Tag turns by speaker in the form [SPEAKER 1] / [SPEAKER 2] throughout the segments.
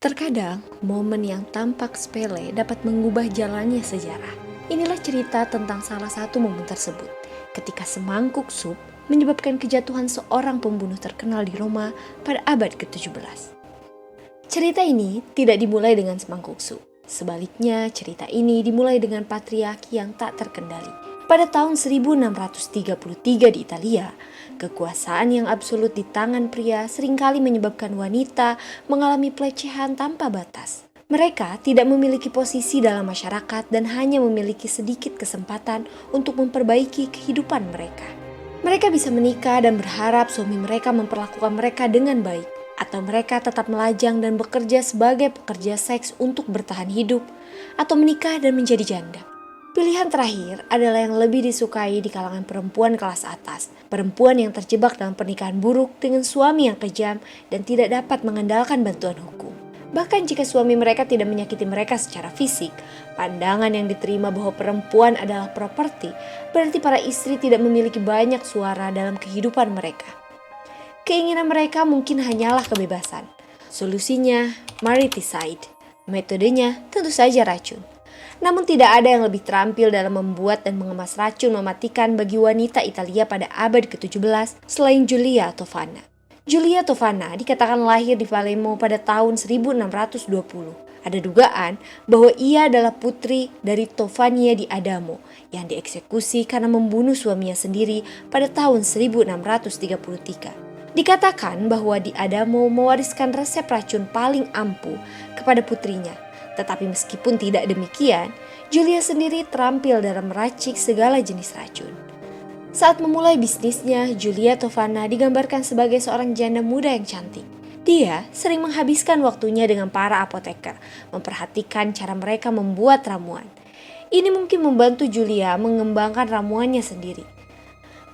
[SPEAKER 1] Terkadang, momen yang tampak sepele dapat mengubah jalannya sejarah. Inilah cerita tentang salah satu momen tersebut, ketika semangkuk sup menyebabkan kejatuhan seorang pembunuh terkenal di Roma pada abad ke-17. Cerita ini tidak dimulai dengan semangkuk sup. Sebaliknya, cerita ini dimulai dengan patriarki yang tak terkendali. Pada tahun 1633 di Italia, kekuasaan yang absolut di tangan pria seringkali menyebabkan wanita mengalami pelecehan tanpa batas. Mereka tidak memiliki posisi dalam masyarakat dan hanya memiliki sedikit kesempatan untuk memperbaiki kehidupan mereka. Mereka bisa menikah dan berharap suami mereka memperlakukan mereka dengan baik, atau mereka tetap melajang dan bekerja sebagai pekerja seks untuk bertahan hidup, atau menikah dan menjadi janda. Pilihan terakhir adalah yang lebih disukai di kalangan perempuan kelas atas, perempuan yang terjebak dalam pernikahan buruk dengan suami yang kejam dan tidak dapat mengandalkan bantuan hukum. Bahkan jika suami mereka tidak menyakiti mereka secara fisik, pandangan yang diterima bahwa perempuan adalah properti berarti para istri tidak memiliki banyak suara dalam kehidupan mereka. Keinginan mereka mungkin hanyalah kebebasan. Solusinya, mariticide. Metodenya tentu saja racun. Namun tidak ada yang lebih terampil dalam membuat dan mengemas racun mematikan bagi wanita Italia pada abad ke-17 selain Giulia Tofana. Giulia Tofana dikatakan lahir di Palermo pada tahun 1620. Ada dugaan bahwa ia adalah putri dari Tofania di Adamo yang dieksekusi karena membunuh suaminya sendiri pada tahun 1633. Dikatakan bahwa di Adamo mewariskan resep racun paling ampuh kepada putrinya. Tetapi meskipun tidak demikian, Giulia sendiri terampil dalam meracik segala jenis racun. Saat memulai bisnisnya, Giulia Tofana digambarkan sebagai seorang janda muda yang cantik. Dia sering menghabiskan waktunya dengan para apoteker, memperhatikan cara mereka membuat ramuan. Ini mungkin membantu Giulia mengembangkan ramuannya sendiri.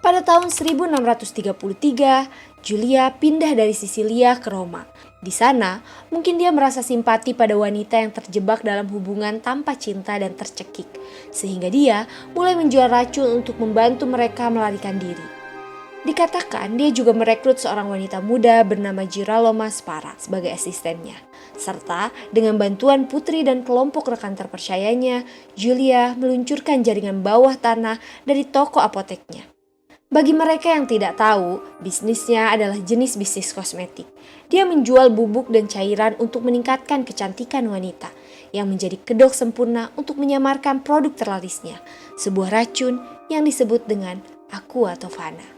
[SPEAKER 1] Pada tahun 1633, Giulia pindah dari Sisilia ke Roma. Di sana, mungkin dia merasa simpati pada wanita yang terjebak dalam hubungan tanpa cinta dan tercekik, sehingga dia mulai menjual racun untuk membantu mereka melarikan diri. Dikatakan dia juga merekrut seorang wanita muda bernama Girolama Spara sebagai asistennya, serta dengan bantuan putri dan kelompok rekan terpercayanya, Giulia meluncurkan jaringan bawah tanah dari toko apoteknya. Bagi mereka yang tidak tahu, bisnisnya adalah jenis bisnis kosmetik. Dia menjual bubuk dan cairan untuk meningkatkan kecantikan wanita, yang menjadi kedok sempurna untuk menyamarkan produk terlarisnya, sebuah racun yang disebut dengan Aqua Tofana.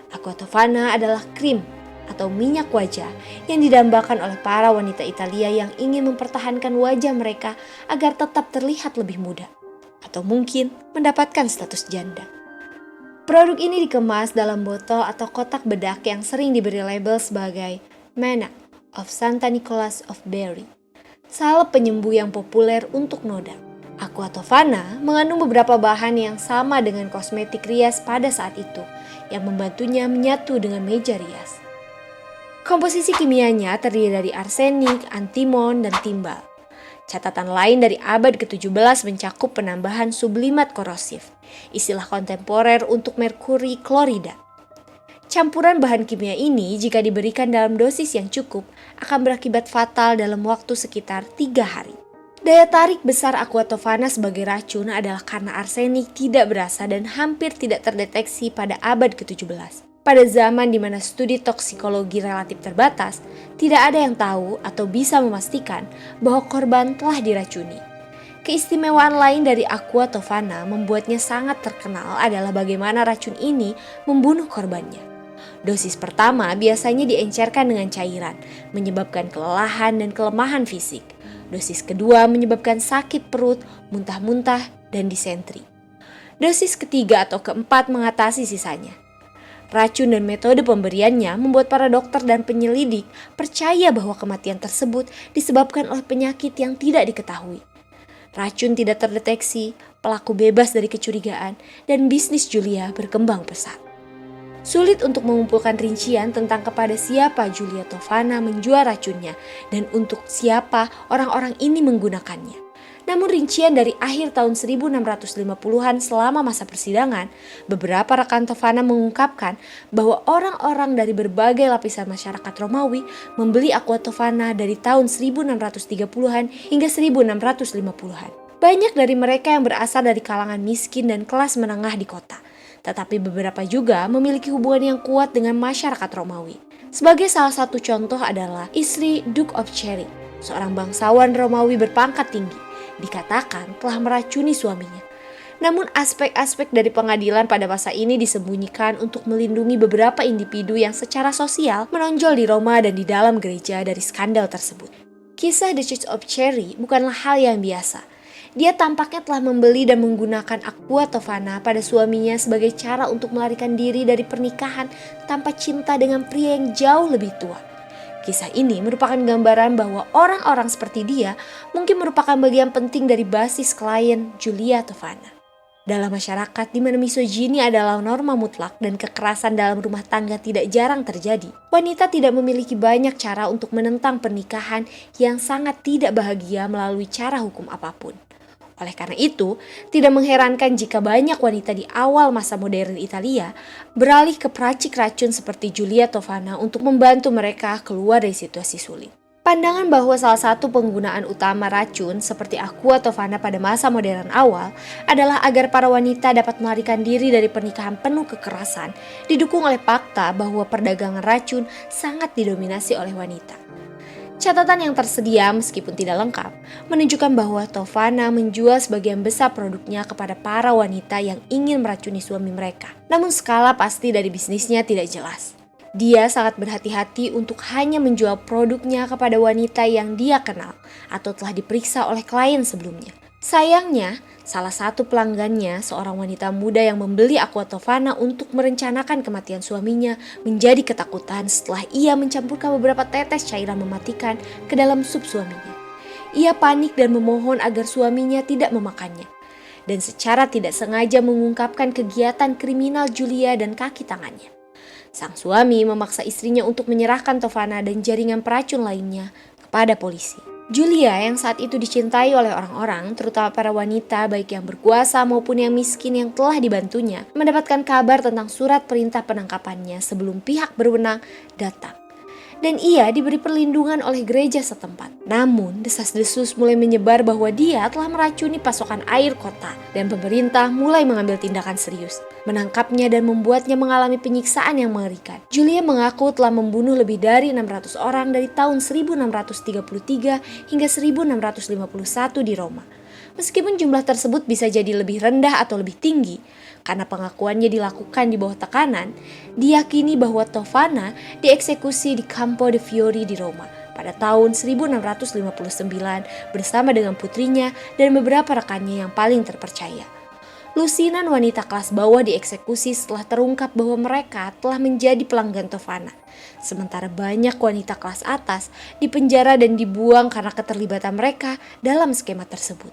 [SPEAKER 1] Aqua Tofana adalah krim atau minyak wajah yang didambakan oleh para wanita Italia yang ingin mempertahankan wajah mereka agar tetap terlihat lebih muda, atau mungkin mendapatkan status janda. Produk ini dikemas dalam botol atau kotak bedak yang sering diberi label sebagai Mana of Santa Nicholas of Bari, salep penyembuh yang populer untuk noda. Aqua Tofana mengandung beberapa bahan yang sama dengan kosmetik rias pada saat itu, yang membantunya menyatu dengan meja rias. Komposisi kimianya terdiri dari arsenik, antimon, dan timbal. Catatan lain dari abad ke-17 mencakup penambahan sublimat korosif, istilah kontemporer untuk merkuri klorida. Campuran bahan kimia ini jika diberikan dalam dosis yang cukup akan berakibat fatal dalam waktu sekitar 3 hari. Daya tarik besar Aqua Tofana sebagai racun adalah karena arsenik tidak berasa dan hampir tidak terdeteksi pada abad ke-17. Pada zaman di mana studi toksikologi relatif terbatas, tidak ada yang tahu atau bisa memastikan bahwa korban telah diracuni. Keistimewaan lain dari Aqua Tofana membuatnya sangat terkenal adalah bagaimana racun ini membunuh korbannya. Dosis pertama biasanya diencerkan dengan cairan, menyebabkan kelelahan dan kelemahan fisik. Dosis kedua menyebabkan sakit perut, muntah-muntah, dan disentri. Dosis ketiga atau keempat mengatasi sisanya. Racun dan metode pemberiannya membuat para dokter dan penyelidik percaya bahwa kematian tersebut disebabkan oleh penyakit yang tidak diketahui. Racun tidak terdeteksi, pelaku bebas dari kecurigaan, dan bisnis Giulia berkembang pesat. Sulit untuk mengumpulkan rincian tentang kepada siapa Giulia Tofana menjual racunnya dan untuk siapa orang-orang ini menggunakannya. Namun rincian dari akhir tahun 1650-an selama masa persidangan, beberapa rekan Tovana mengungkapkan bahwa orang-orang dari berbagai lapisan masyarakat Romawi membeli aqua Tovana dari tahun 1630-an hingga 1650-an. Banyak dari mereka yang berasal dari kalangan miskin dan kelas menengah di kota, tetapi beberapa juga memiliki hubungan yang kuat dengan masyarakat Romawi. Sebagai salah satu contoh adalah istri Duke of Cherry, seorang bangsawan Romawi berpangkat tinggi, dikatakan telah meracuni suaminya. Namun aspek-aspek dari pengadilan pada masa ini disembunyikan untuk melindungi beberapa individu yang secara sosial menonjol di Roma dan di dalam gereja dari skandal tersebut. Kisah The Church of Cherry bukanlah hal yang biasa. Dia tampaknya telah membeli dan menggunakan aqua Tovana pada suaminya sebagai cara untuk melarikan diri dari pernikahan tanpa cinta dengan pria yang jauh lebih tua. Kisah ini merupakan gambaran bahwa orang-orang seperti dia mungkin merupakan bagian penting dari basis klien Giulia Tovana. Dalam masyarakat di mana misogyni adalah norma mutlak dan kekerasan dalam rumah tangga tidak jarang terjadi, wanita tidak memiliki banyak cara untuk menentang pernikahan yang sangat tidak bahagia melalui cara hukum apapun. Oleh karena itu, tidak mengherankan jika banyak wanita di awal masa modern Italia beralih ke peracik racun seperti Giulia Tovana untuk membantu mereka keluar dari situasi sulit. Pandangan bahwa salah satu penggunaan utama racun seperti aqua Tovana pada masa modern awal adalah agar para wanita dapat melarikan diri dari pernikahan penuh kekerasan, didukung oleh fakta bahwa perdagangan racun sangat didominasi oleh wanita. Catatan yang tersedia meskipun tidak lengkap menunjukkan bahwa Tovana menjual sebagian besar produknya kepada para wanita yang ingin meracuni suami mereka. Namun skala pasti dari bisnisnya tidak jelas. Dia sangat berhati-hati untuk hanya menjual produknya kepada wanita yang dia kenal atau telah diperiksa oleh klien sebelumnya. Sayangnya, salah satu pelanggannya, seorang wanita muda yang membeli aqua Tovana untuk merencanakan kematian suaminya, menjadi ketakutan setelah ia mencampurkan beberapa tetes cairan mematikan ke dalam sup suaminya. Ia panik dan memohon agar suaminya tidak memakannya, dan secara tidak sengaja mengungkapkan kegiatan kriminal Giulia dan kaki tangannya. Sang suami memaksa istrinya untuk menyerahkan Tovana dan jaringan peracun lainnya kepada polisi. Giulia yang saat itu dicintai oleh orang-orang, terutama para wanita baik yang berkuasa maupun yang miskin yang telah dibantunya, mendapatkan kabar tentang surat perintah penangkapannya sebelum pihak berwenang datang. Dan ia diberi perlindungan oleh gereja setempat. Namun, desas-desus mulai menyebar bahwa dia telah meracuni pasokan air kota dan pemerintah mulai mengambil tindakan serius, menangkapnya dan membuatnya mengalami penyiksaan yang mengerikan. Giulia mengaku telah membunuh lebih dari 600 orang dari tahun 1633 hingga 1651 di Roma. Meskipun jumlah tersebut bisa jadi lebih rendah atau lebih tinggi, karena pengakuannya dilakukan di bawah tekanan, diyakini bahwa Tovana dieksekusi di Campo de' Fiori di Roma pada tahun 1659 bersama dengan putrinya dan beberapa rekannya yang paling terpercaya. Lusinan wanita kelas bawah dieksekusi setelah terungkap bahwa mereka telah menjadi pelanggan Tovana. Sementara banyak wanita kelas atas dipenjara dan dibuang karena keterlibatan mereka dalam skema tersebut.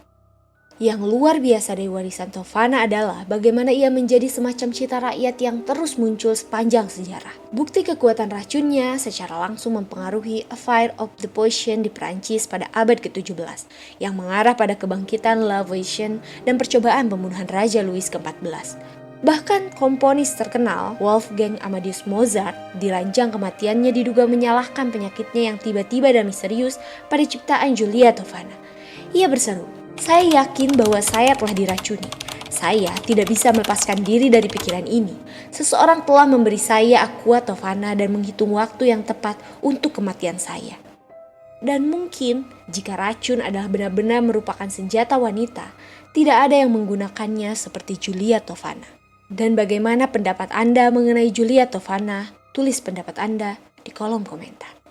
[SPEAKER 1] Yang luar biasa dari warisan Tovana adalah bagaimana ia menjadi semacam cita rakyat yang terus muncul sepanjang sejarah. Bukti kekuatan racunnya secara langsung mempengaruhi A Fire of the Poison di Prancis pada abad ke-17 yang mengarah pada kebangkitan La Révolution dan percobaan pembunuhan Raja Louis ke-14. Bahkan komponis terkenal Wolfgang Amadeus Mozart diranjang kematiannya diduga menyalahkan penyakitnya yang tiba-tiba dan misterius pada ciptaan Giulia Tovana. Ia berseru, "Saya yakin bahwa saya telah diracuni. Saya tidak bisa melepaskan diri dari pikiran ini. Seseorang telah memberi saya aqua Tovana dan menghitung waktu yang tepat untuk kematian saya." Dan mungkin jika racun adalah benar-benar merupakan senjata wanita, tidak ada yang menggunakannya seperti Giulia Tovana. Dan bagaimana pendapat Anda mengenai Giulia Tovana? Tulis pendapat Anda di kolom komentar.